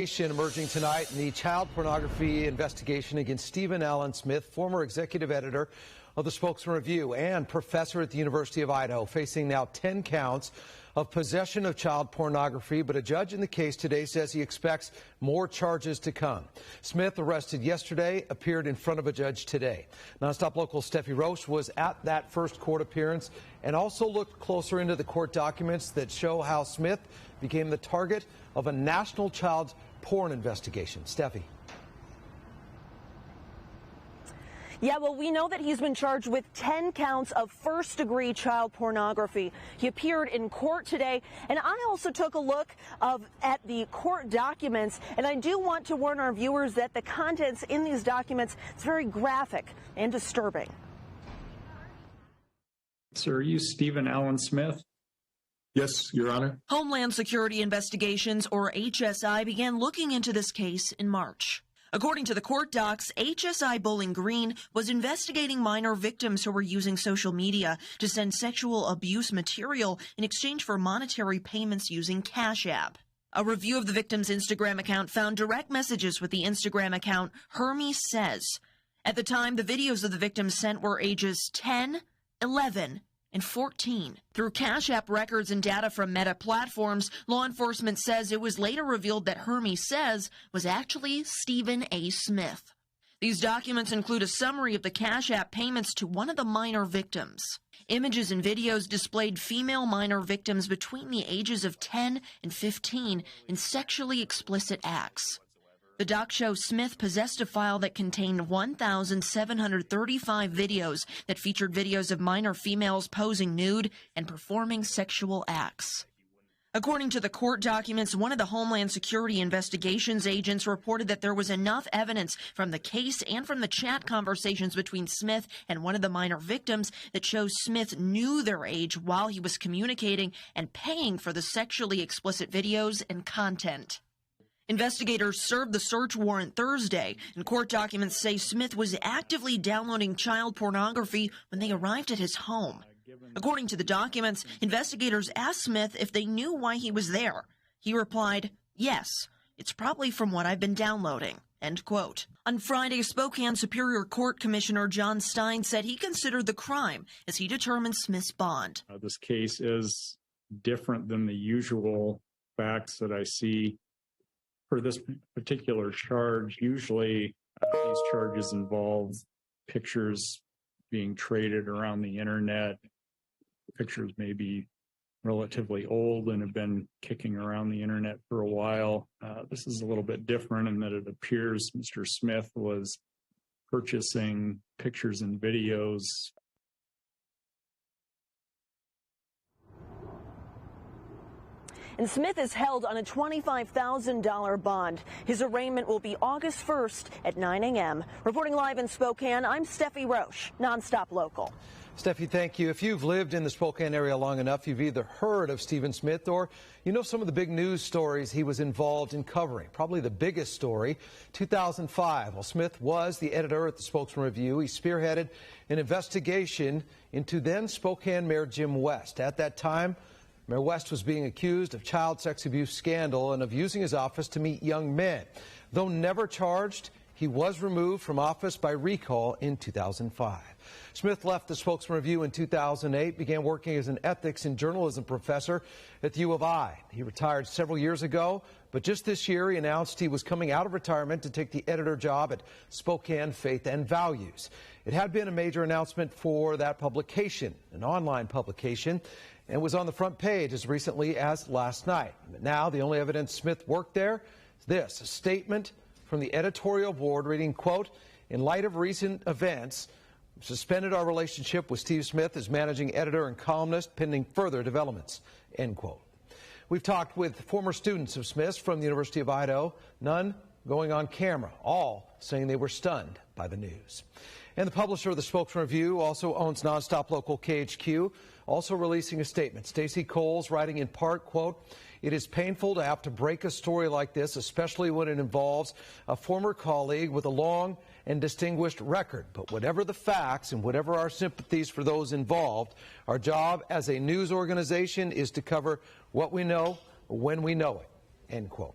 Emerging tonight in the child pornography investigation against Stephen Allen Smith, former executive editor of the Spokesman Review and professor at the University of Idaho, facing now 10 counts of possession of child pornography. But a judge in the case today says he expects more charges to come. Smith, arrested yesterday, appeared in front of a judge today. Nonstop Local Steffi Roche was at that first court appearance and also looked closer into the court documents that show how Smith became the target of a national child porn investigation. Steffi. Yeah, well, we know that he's been charged with 10 counts of first-degree child pornography. He appeared in court today, and I also took a look at the court documents, and I do want to warn our viewers that the contents in these documents is very graphic and disturbing. Sir, are you Stephen Allen Smith? Yes, Your Honor. Homeland Security Investigations, or HSI, began looking into this case in March. According to the court docs, HSI Bowling Green was investigating minor victims who were using social media to send sexual abuse material in exchange for monetary payments using Cash App. A review of the victim's Instagram account found direct messages with the Instagram account Hermes Says. At the time, the videos of the victims sent were ages 10, 11, and 14. Through Cash App records and data from Meta platforms, law enforcement says it was later revealed that Hermes Says was actually Stephen A. Smith. These documents include a summary of the Cash App payments to one of the minor victims. Images and videos displayed female minor victims between the ages of 10 and 15 in sexually explicit acts. The doc shows Smith possessed a file that contained 1,735 videos that featured videos of minor females posing nude and performing sexual acts. According to the court documents, one of the Homeland Security Investigations agents reported that there was enough evidence from the case and from the chat conversations between Smith and one of the minor victims that shows Smith knew their age while he was communicating and paying for the sexually explicit videos and content. Investigators served the search warrant Thursday, and court documents say Smith was actively downloading child pornography when they arrived at his home. According to the documents, investigators asked Smith if they knew why he was there. He replied, "Yes, it's probably from what I've been downloading." End quote. On Friday, Spokane Superior Court Commissioner John Stein said he considered the crime as he determined Smith's bond. This case is different than the usual facts that I see for this particular charge. Usually these charges involve pictures being traded around the internet. Pictures may be relatively old and have been kicking around the internet for a while. This is a little bit different in that it appears Mr. Smith was purchasing pictures and videos. And Smith is held on a $25,000 bond. His arraignment will be August 1st at 9 a.m. Reporting live in Spokane, I'm Steffi Roche, Nonstop Local. Steffi, thank you. If you've lived in the Spokane area long enough, you've either heard of Stephen Smith or you know some of the big news stories he was involved in covering. Probably the biggest story, 2005. While Smith was the editor at the Spokesman Review, he spearheaded an investigation into then Spokane Mayor Jim West. At that time, Mayor West was being accused of child sex abuse scandal and of using his office to meet young men. Though never charged, he was removed from office by recall in 2005. Smith left the Spokesman Review in 2008, began working as an ethics and journalism professor at the U of I. He retired several years ago, but just this year he announced he was coming out of retirement to take the editor job at Spokane Faith and Values. It had been a major announcement for that publication, an online publication, and was on the front page as recently as last night. But now the only evidence Smith worked there is this, a statement from the editorial board reading, quote, "In light of recent events, we've suspended our relationship with Steve Smith as managing editor and columnist pending further developments," end quote. We've talked with former students of Smith's from the University of Idaho, none going on camera, all saying they were stunned by the news. And the publisher of the Spokesman Review also owns Nonstop Local KHQ, also releasing a statement. Stacey Coles writing in part, quote, "It is painful to have to break a story like this, especially when it involves a former colleague with a long and distinguished record. But whatever the facts and whatever our sympathies for those involved, our job as a news organization is to cover what we know when we know it," end quote.